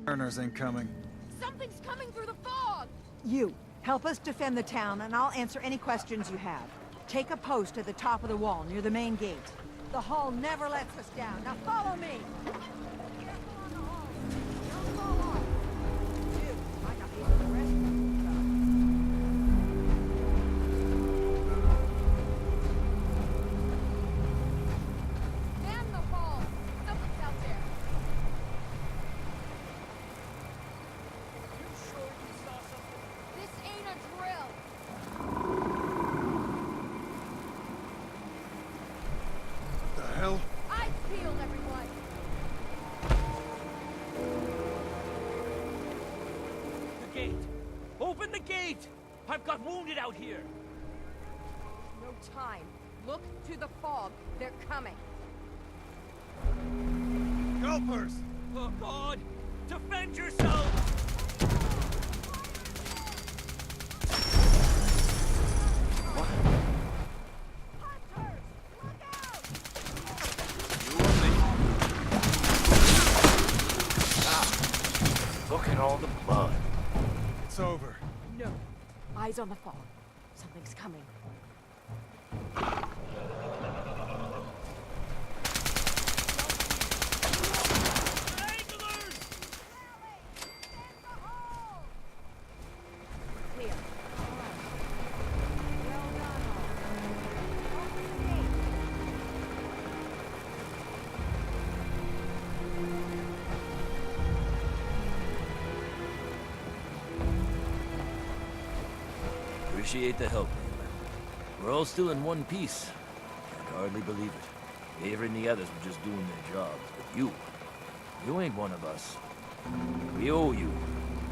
Mariners incoming. Something's coming through the fog! You, help us defend the town, and I'll answer any questions you have. Take a post at the top of the wall, near the main gate. The hall never lets us down. Now follow me! Careful on the hall. Don't fall off. You, might not be able to rescue yourself. Man the hall! Something's out there! You sure you saw something? This ain't a drill! The hell? Eyes peeled, everyone! The gate! Open the gate! I've got wounded out here! No time. Look to the fog. They're coming. Gulpers! Oh God! Defend yourself! Hunters! Look out! Look at all the blood. It's over. No. Eyes on the fog. Something's coming. Anglers! Clear. All right. Well done, all. Open the gate. Appreciate the help, Leland. We're all still in one piece. Can hardly believe it. Avery and the others were just doing their jobs, but you ain't one of us. We owe you.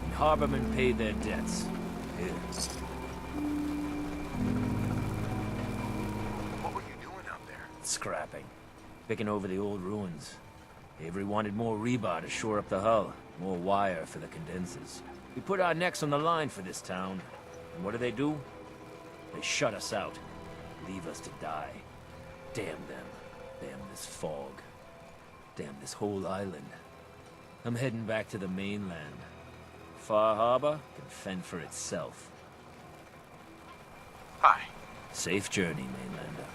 And Harbormen paid their debts. Here. What were you doing out there? Scrapping. Picking over the old ruins. Avery wanted more rebar to shore up the hull. More wire for the condensers. We put our necks on the line for this town. And what do? They shut us out. Leave us to die. Damn them. Damn this fog. Damn this whole island. I'm heading back to the mainland. FarHarbor can fend for itself. Hi. Safe journey, mainlander.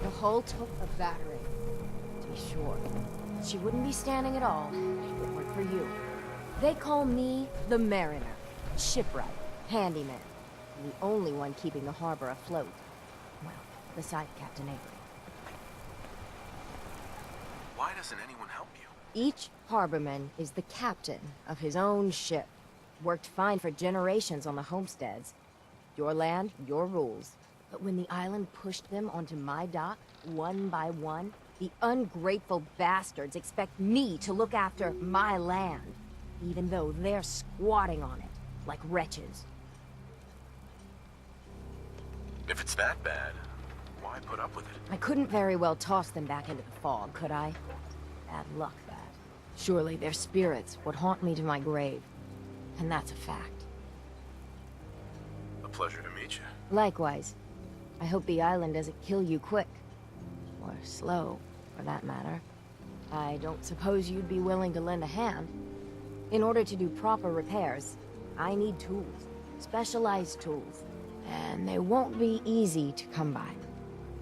The hull took a battering. To be sure. She wouldn't be standing at all if it weren't for you. They call me the Mariner. Shipwright. Handyman. The only one keeping the harbor afloat. Well, beside Captain Avery. Why doesn't anyone help you? Each harborman is the captain of his own ship. Worked fine for generations on the homesteads. Your land, your rules. But when the island pushed them onto my dock, one by one, the ungrateful bastards expect me to look after my land, even though they're squatting on it, like wretches. If it's that bad, why put up with it? I couldn't very well toss them back into the fog, could I? Bad luck, that. Surely their spirits would haunt me to my grave. And that's a fact. A pleasure to meet you. Likewise. I hope the island doesn't kill you quick. Or slow, for that matter. I don't suppose you'd be willing to lend a hand. In order to do proper repairs, I need tools. Specialized tools. And they won't be easy to come by.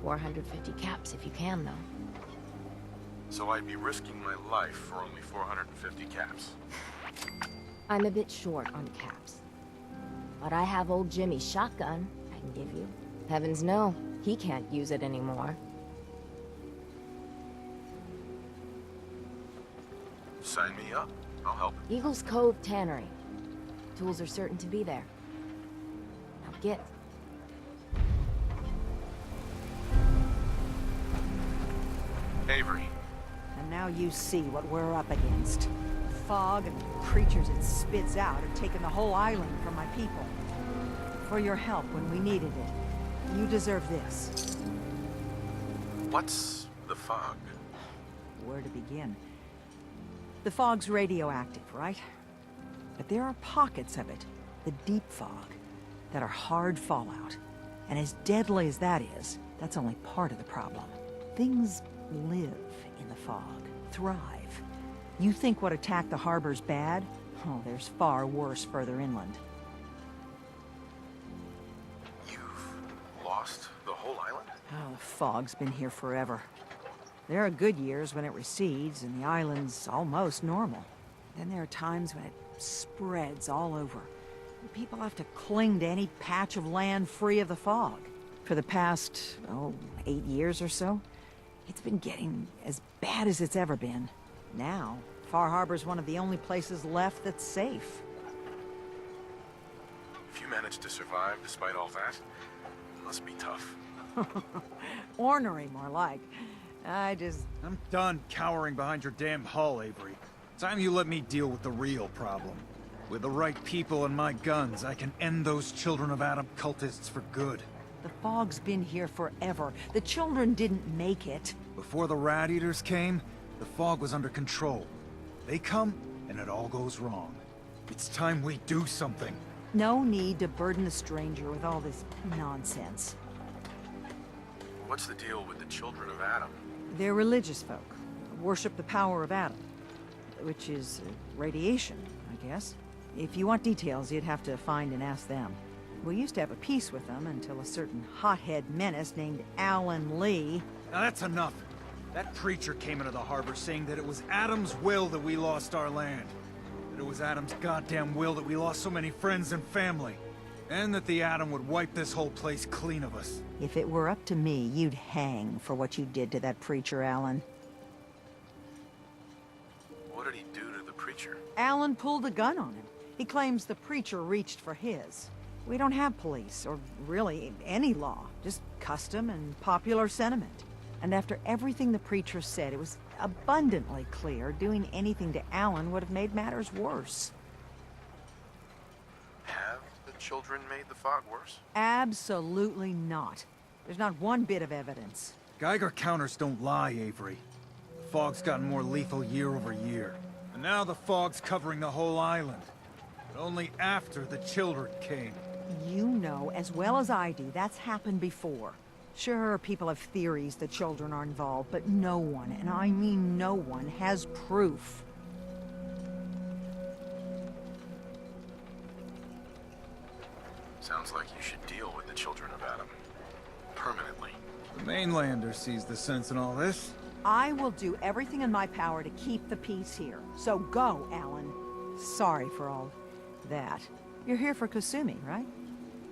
450 caps if you can, though. So I'd be risking my life for only 450 caps. I'm a bit short on caps. But I have old Jimmy's shotgun I can give you. Heavens no, he can't use it anymore. Sign me up. I'll help. Eagle's Cove Tannery. Tools are certain to be there. Now get. Avery. And now you see what we're up against. The fog and the creatures it spits out have taken the whole island from my people. For your help when we needed it. You deserve this. What's the fog? Where to begin? The fog's radioactive, right? But there are pockets of it, the deep fog, that are hard fallout. And as deadly as that is, that's only part of the problem. Things live in the fog, thrive. You think what attacked the harbor's bad? Oh, there's far worse further inland. You've lost the whole island? Oh, the fog's been here forever. There are good years when it recedes and the island's almost normal. Then there are times when it spreads all over. People have to cling to any patch of land free of the fog. For the past, 8 years or so, it's been getting as bad as it's ever been. Now, FarHarbor's one of the only places left that's safe. If you managed to survive despite all that, it must be tough. Ornery, more like. I'm done cowering behind your damn hull, Avery. Time you let me deal with the real problem. With the right people and my guns, I can end those Children of Adam cultists for good. The fog's been here forever. The children didn't make it. Before the Rat Eaters came, the fog was under control. They come, and it all goes wrong. It's time we do something. No need to burden the stranger with all this nonsense. What's the deal with the Children of Adam? They're religious folk. Worship the power of Adam. Which is radiation, I guess. If you want details, you'd have to find and ask them. We used to have a peace with them until a certain hothead menace named Alan Lee... Now that's enough. That preacher came into the harbor saying that it was Adam's will that we lost our land. That it was Adam's goddamn will that we lost so many friends and family. And that the Atom would wipe this whole place clean of us. If it were up to me, you'd hang for what you did to that preacher, Alan. What did he do to the preacher? Alan pulled a gun on him. He claims the preacher reached for his. We don't have police, or really any law, just custom and popular sentiment. And after everything the preacher said, it was abundantly clear doing anything to Alan would have made matters worse. Have the children made the fog worse? Absolutely not. There's not one bit of evidence. Geiger counters don't lie, Avery. The fog's gotten more lethal year over year. And now the fog's covering the whole island. But only after the children came. You know as well as I do that's happened before. Sure, people have theories the children are involved, but no one, and I mean no one, has proof. Sounds like you should deal with the Children of Adam. Permanently. The mainlander sees the sense in all this. I will do everything in my power to keep the peace here. So go, Alan. Sorry for all that. You're here for Kasumi, right?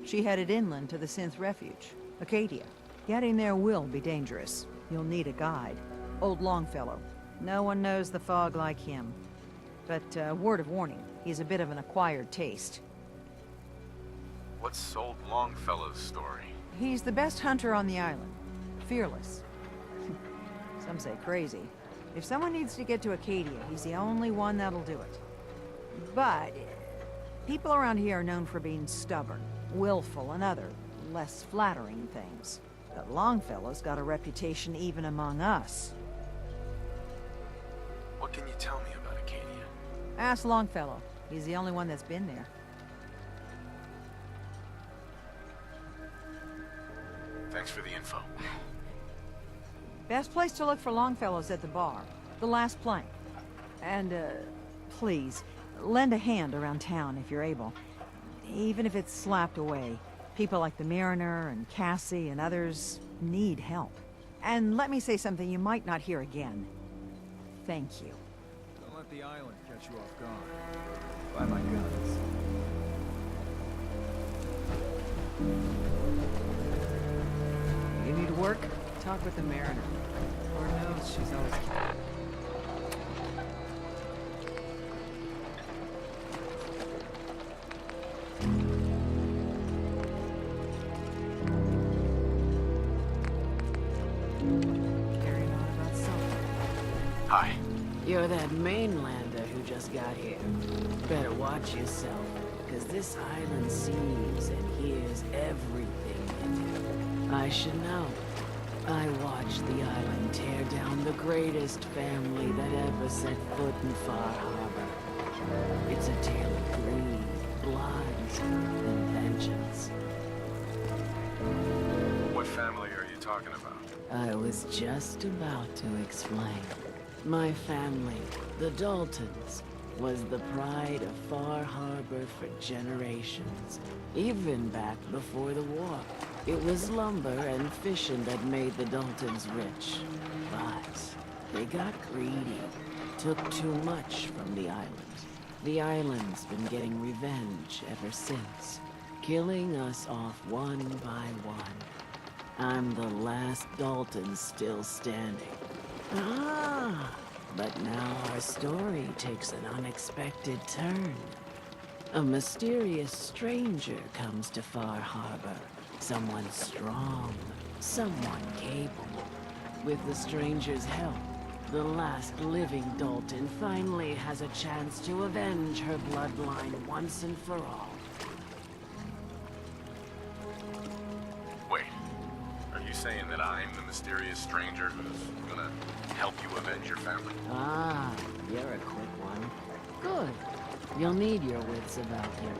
She headed inland to the Synth Refuge, Acadia. Getting there will be dangerous. You'll need a guide. Old Longfellow. No one knows the fog like him. But, word of warning, he's a bit of an acquired taste. What's Old Longfellow's story? He's the best hunter on the island. Fearless. Some say crazy. If someone needs to get to Acadia, he's the only one that'll do it. But people around here are known for being stubborn, willful, and other, less flattering things. But Longfellow's got a reputation even among us. What can you tell me about Acadia? Ask Longfellow. He's the only one that's been there. Thanks for the info. Best place to look for Longfellow's at the bar. The last plank. And, please, lend a hand around town if you're able. Even if it's slapped away. People like the Mariner and Cassie and others need help. And let me say something you might not hear again. Thank you. Don't let the island catch you off guard. Buy my guns. You need to work? Talk with the Mariner. Lord knows she's always... Hi. You're that mainlander who just got here. Better watch yourself, because this island sees and hears everything you do. I should know. I watched the island tear down the greatest family that ever set foot in FarHarbor. It's a tale of than vengeance. What family are you talking about? I was just about to explain. My family, the Daltons, was the pride of Far Harbor for generations, even back before the war. It was lumber and fishing that made the Daltons rich. But they got greedy, took too much from the island. The island's been getting revenge ever since, killing us off one by one. I'm the last Dalton still standing. Ah, but now our story takes an unexpected turn. A mysterious stranger comes to Far Harbor. Someone strong, someone capable. With the stranger's help, the last living Dalton finally has a chance to avenge her bloodline once and for all. Wait, are you saying that I'm the mysterious stranger who's gonna help you avenge your family? Ah, you're a quick one. Good. You'll need your wits about you,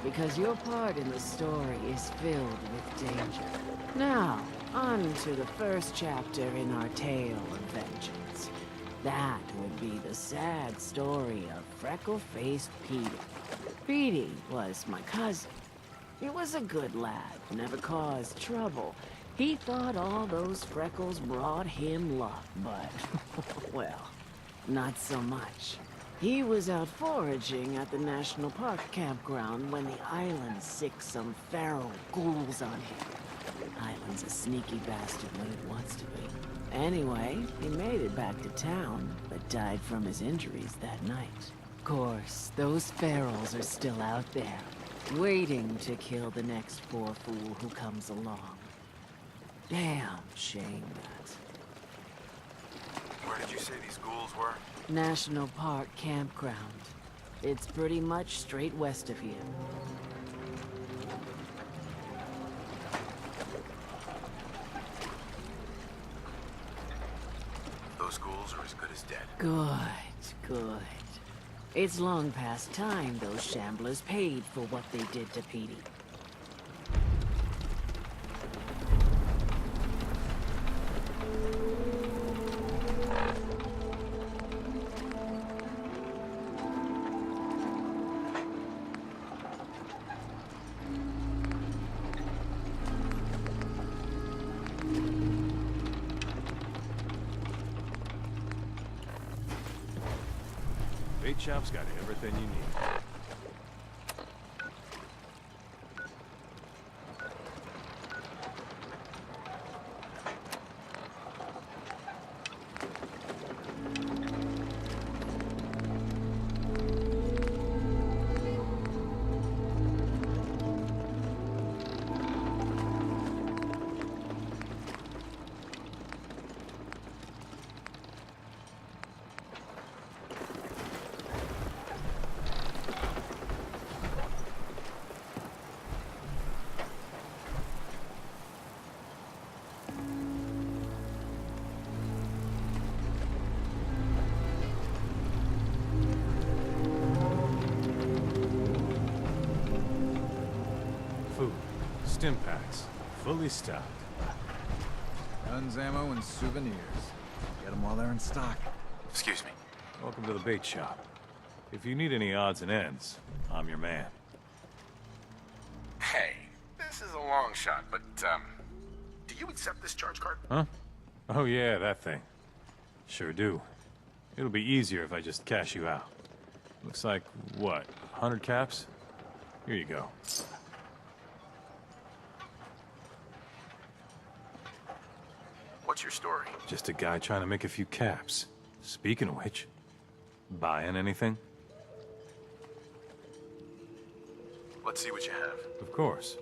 because your part in the story is filled with danger. Now, on to the first chapter in our tale of vengeance. That would be the sad story of freckle-faced Petey. Petey was my cousin. He was a good lad, never caused trouble. He thought all those freckles brought him luck, but, well, not so much. He was out foraging at the National Park campground when the island sicked some feral ghouls on him. Island's a sneaky bastard when it wants to be. Anyway, he made it back to town, but died from his injuries that night. Of course, those ferals are still out there, waiting to kill the next poor fool who comes along. Damn shame that. Where did you say these ghouls were? National Park campground. It's pretty much straight west of here. Those ghouls are as good as dead. Good, good. It's long past time those shamblers paid for what they did to Petey. Bait shop's got everything you need. Food, stim packs, fully stocked. Guns, ammo, and souvenirs. Get them while they're in stock. Excuse me. Welcome to the bait shop. If you need any odds and ends, I'm your man. Hey, this is a long shot, but, do you accept this charge card? Huh? Oh yeah, that thing. Sure do. It'll be easier if I just cash you out. Looks like, what, 100 caps? Here you go. What's your story? Just a guy trying to make a few caps. Speaking of which, buying anything? Let's see what you have. Of course.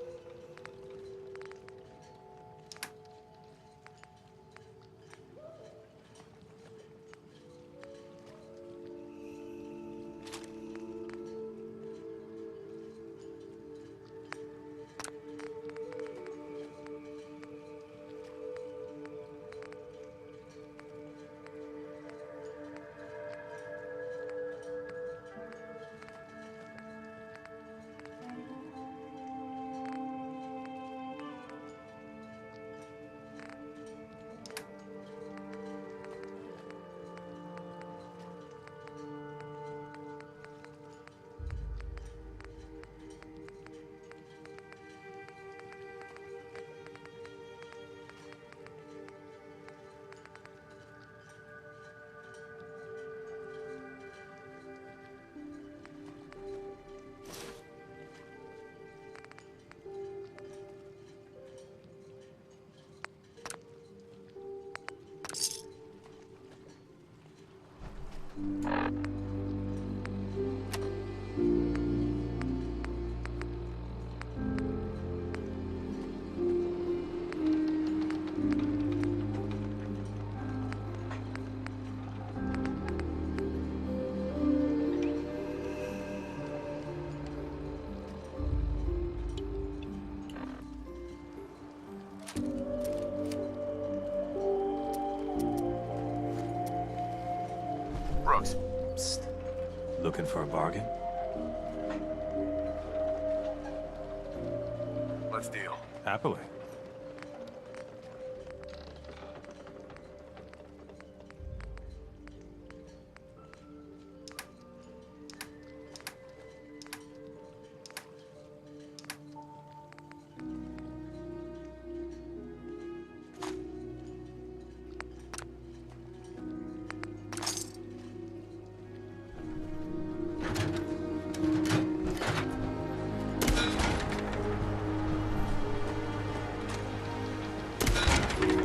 Looking for a bargain? Let's deal. Happily.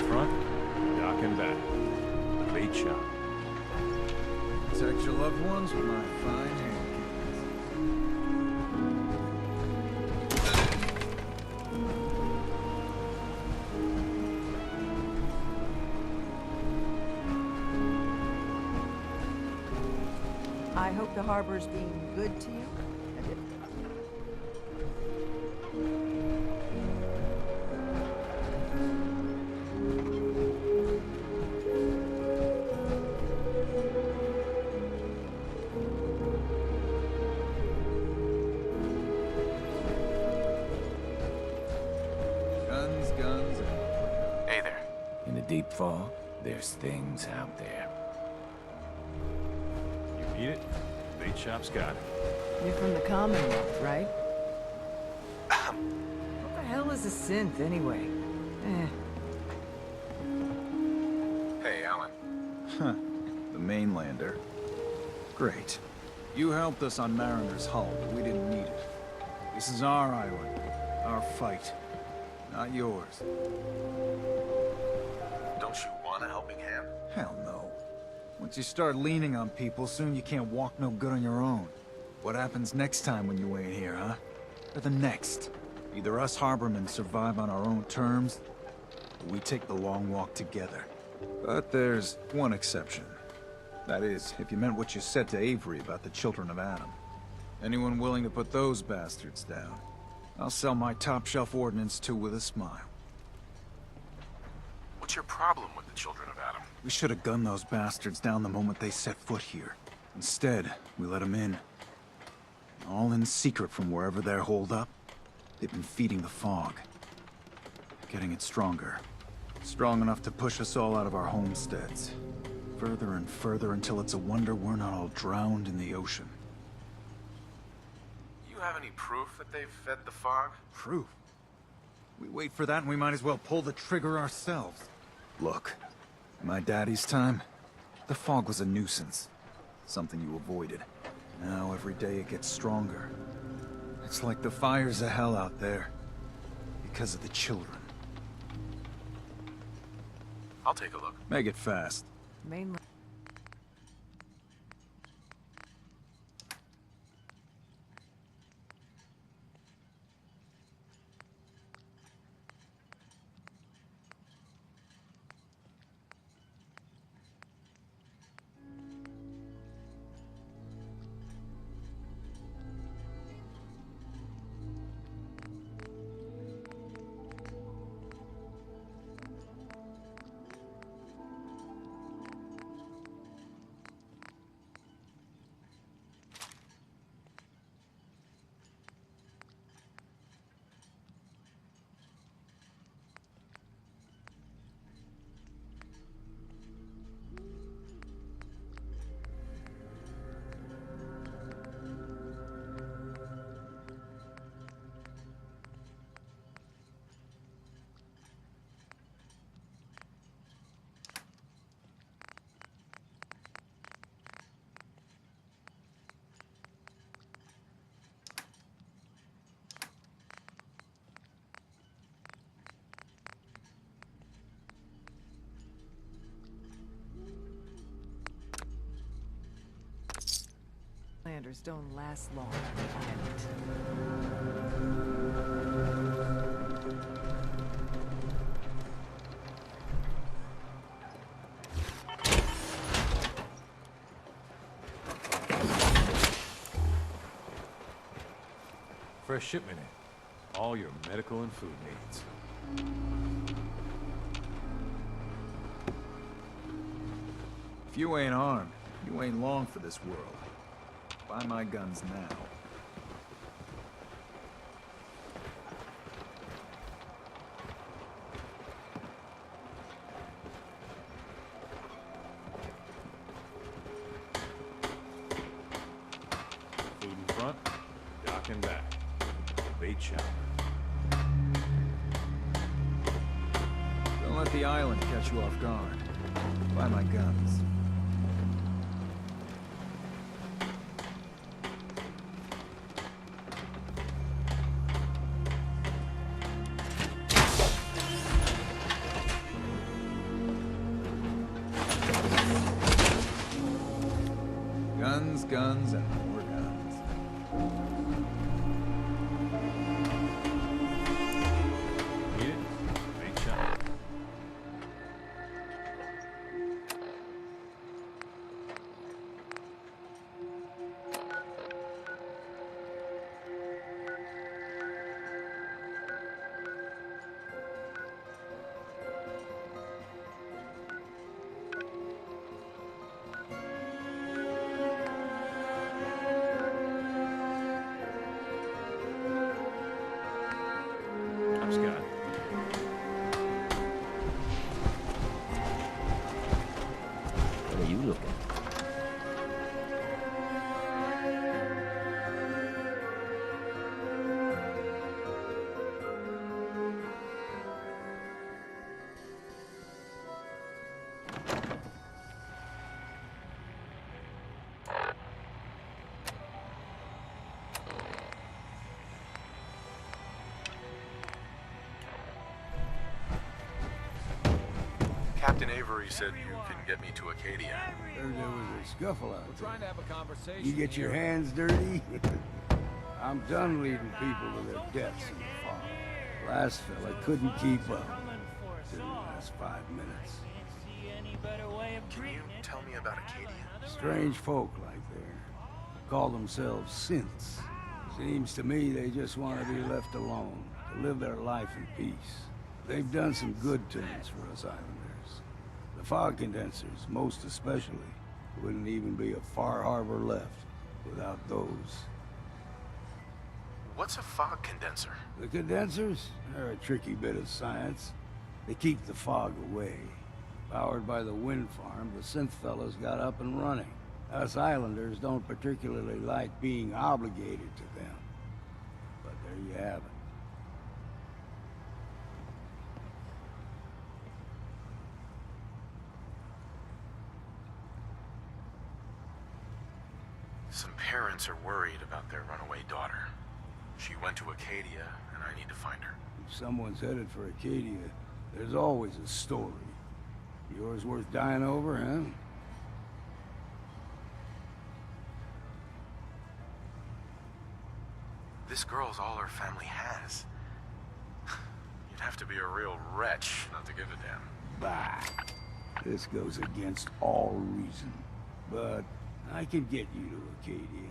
Front, dock and back. The bait shop. Protect your loved ones with my fine hand. I hope the harbor's being good to you. Guns, and... Hey there. In the deep fog, there's things out there. You need it? Bait shop's got it. You're from the Commonwealth, right? What the hell is a synth, anyway? Hey, Alan. Huh. The mainlander. Great. You helped us on Mariner's hull, but we didn't need it. This is our island. Our fight. Not yours. Don't you want a helping hand? Hell no. Once you start leaning on people, soon you can't walk no good on your own. What happens next time when you ain't here, huh? Or the next? Either us harbormen survive on our own terms, or we take the long walk together. But there's one exception. That is, if you meant what you said to Avery about the children of Adam. Anyone willing to put those bastards down, I'll sell my top-shelf ordnance to with a smile. What's your problem with the children of Adam? We should have gunned those bastards down the moment they set foot here. Instead, we let them in. All in secret from wherever they're holed up. They've been feeding the fog. Getting it stronger. Strong enough to push us all out of our homesteads. Further and further until it's a wonder we're not all drowned in the ocean. You have any proof that they've fed the fog? Proof? We wait for that and we might as well pull the trigger ourselves. Look, in my daddy's time, the fog was a nuisance. Something you avoided. Now every day it gets stronger. It's like the fires of hell out there. Because of the children. I'll take a look. Make it fast. Mainland. Landers don't last long on the Fresh shipment in. All your medical and food needs. If you ain't armed, you ain't long for this world. Buy my guns now. Food in front, dock in back. Bait shop. Don't let the island catch you off guard. Buy my guns. Guns, guns, and more guns. Need it? Bait shop. I'm Scott. What are you looking? Captain Avery said you can get me to Acadia. Heard there was a scuffle out there. Trying to have a conversation. You get your hands dirty? I'm done leading people to their deaths in the fog. Last fella couldn't keep up. Didn't last 5 minutes. Can you tell me about Acadia? Strange folk like there. Call themselves synths. Seems to me they just want to be left alone, to live their life in peace. They've done some good turns for us islanders. The fog condensers, most especially, wouldn't even be a FarHarbor left without those. What's a fog condenser? The condensers are a tricky bit of science. They keep the fog away. Powered by the wind farm, the synth fellows got up and running. Us islanders don't particularly like being obligated to them. But there you have it. Some parents are worried about their runaway daughter. She went to Acadia, and I need to find her. If someone's headed for Acadia, there's always a story. Yours worth dying over, huh? This girl's all her family has. You'd have to be a real wretch not to give a damn. Bah. This goes against all reason. But I can get you to Acadia.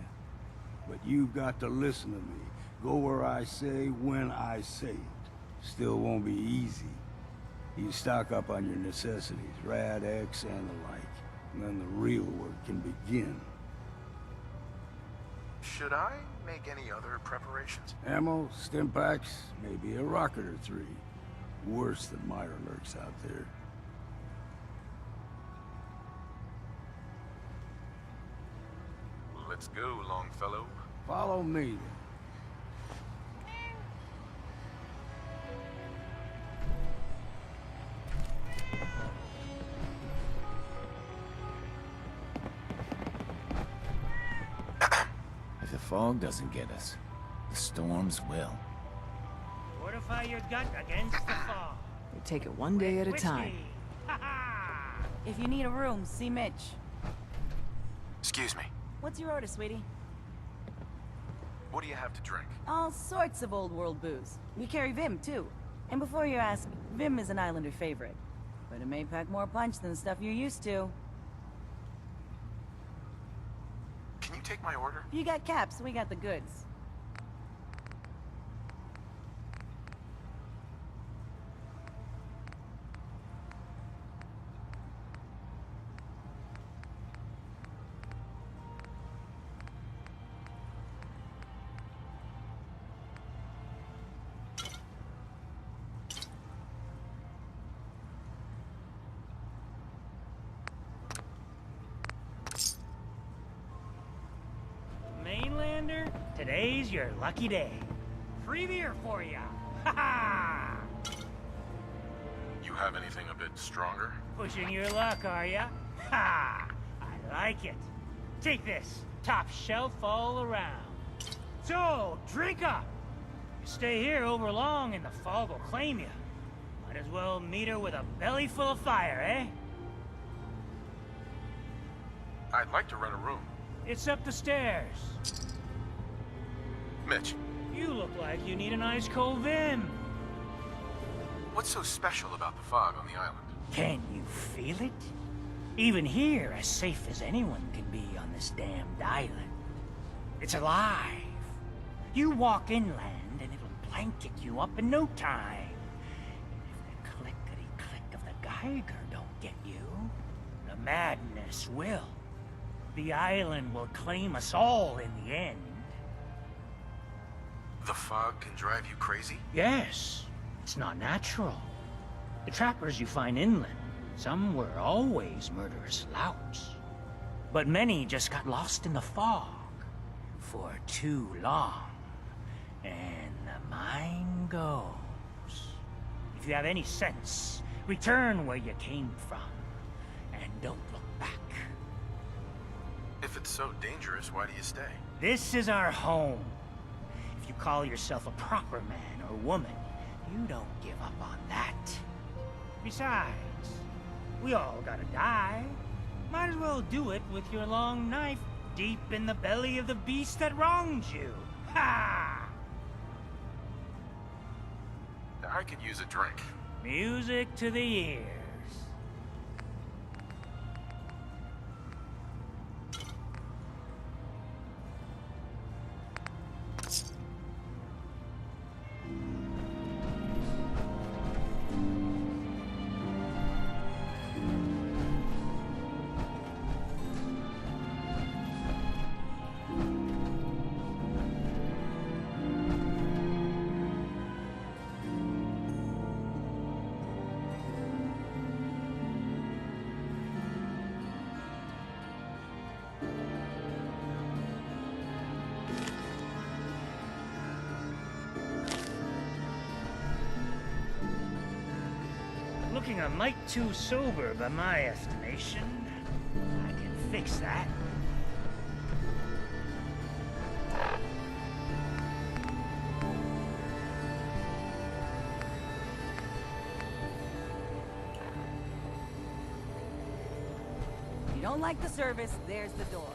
But you've got to listen to me. Go where I say, when I say it. Still won't be easy. You stock up on your necessities, Rad X and the like. And then the real work can begin. Should I make any other preparations? Ammo, stim packs, maybe a rocket or three. Worse than Myra lurks out there. Let's go, Longfellow. Follow me, then. If the fog doesn't get us, the storms will. Fortify your gut against the fog. We take it one day at a time. If you need a room, see Mitch. Excuse me. What's your order, sweetie? What do you have to drink? All sorts of old world booze. We carry Vim, too. And before you ask, Vim is an Islander favorite. But it may pack more punch than the stuff you're used to. Can you take my order? You got caps, we got the goods. Islander, today's your lucky day. Free beer for ya. Ha ha! You have anything a bit stronger? Pushing your luck, are ya? Ha! I like it. Take this. Top shelf all around. So, drink up. You stay here over long and the fog will claim you. Might as well meet her with a belly full of fire, eh? I'd like to rent a room. It's up the stairs. Mitch, You look like you need an ice cold Vim. what's so special about the fog on the island? Can you feel it? Even here, as safe as anyone can be on this damned island. It's alive. You walk inland and it'll blanket you up in no time. If the clickety-click of the Geiger don't get you, the madness will. The island will claim us all in the end. The fog can drive you crazy? Yes, it's not natural. The trappers you find inland, some were always murderous louts. But many just got lost in the fog for too long. And the mind goes. If you have any sense, return where you came from. And don't look back. If it's so dangerous, why do you stay? This is our home. If you call yourself a proper man or woman, you don't give up on that. Besides, we all gotta die. Might as well do it with your long knife deep in the belly of the beast that wronged you. Ha! I could use a drink. Music to the ears. Looking a mite too sober by my estimation. I can fix that. You don't like the service, there's the door.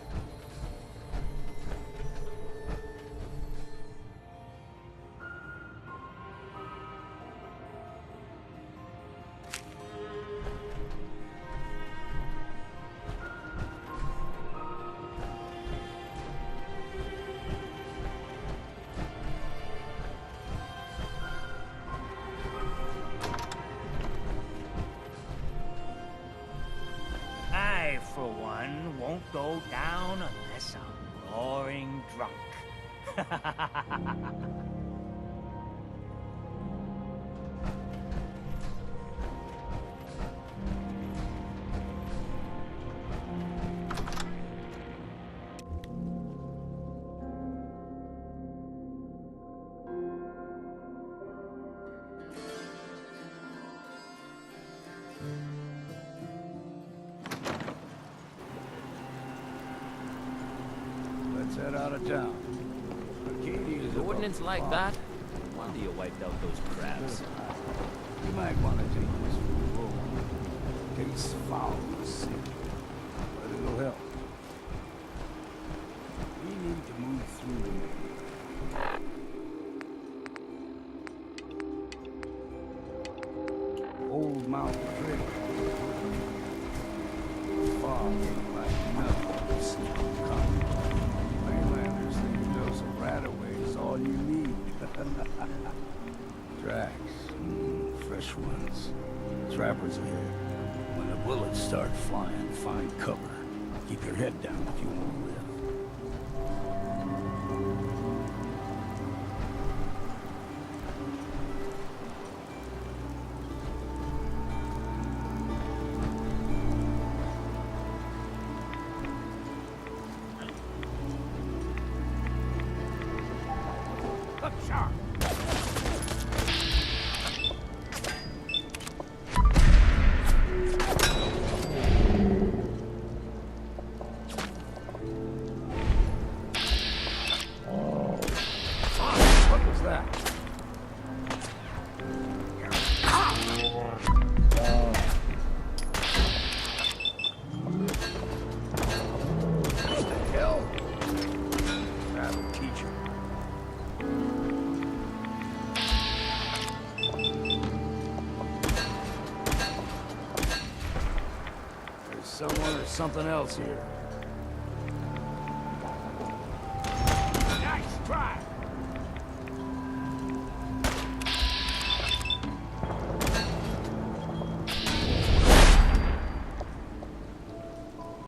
I, for one, won't go down unless I'm roaring drunk. Let's head out of town. Arcadia's Ordnance like that? Wonder you wiped out those crabs. You might want to take this for a roll. Tastes foul and sick, but it'll help. We need to move through the Old Mountain Trail. Fog ain't like nothing. Sneaking coming. Mainlanders think to know some right-of-way is all you need. Tracks. Fresh ones. Trappers ahead. When the bullets start flying, find cover. Keep your head down if you want to live. Sharp. What was that? What the hell? That'll teach you. There's someone or something else here.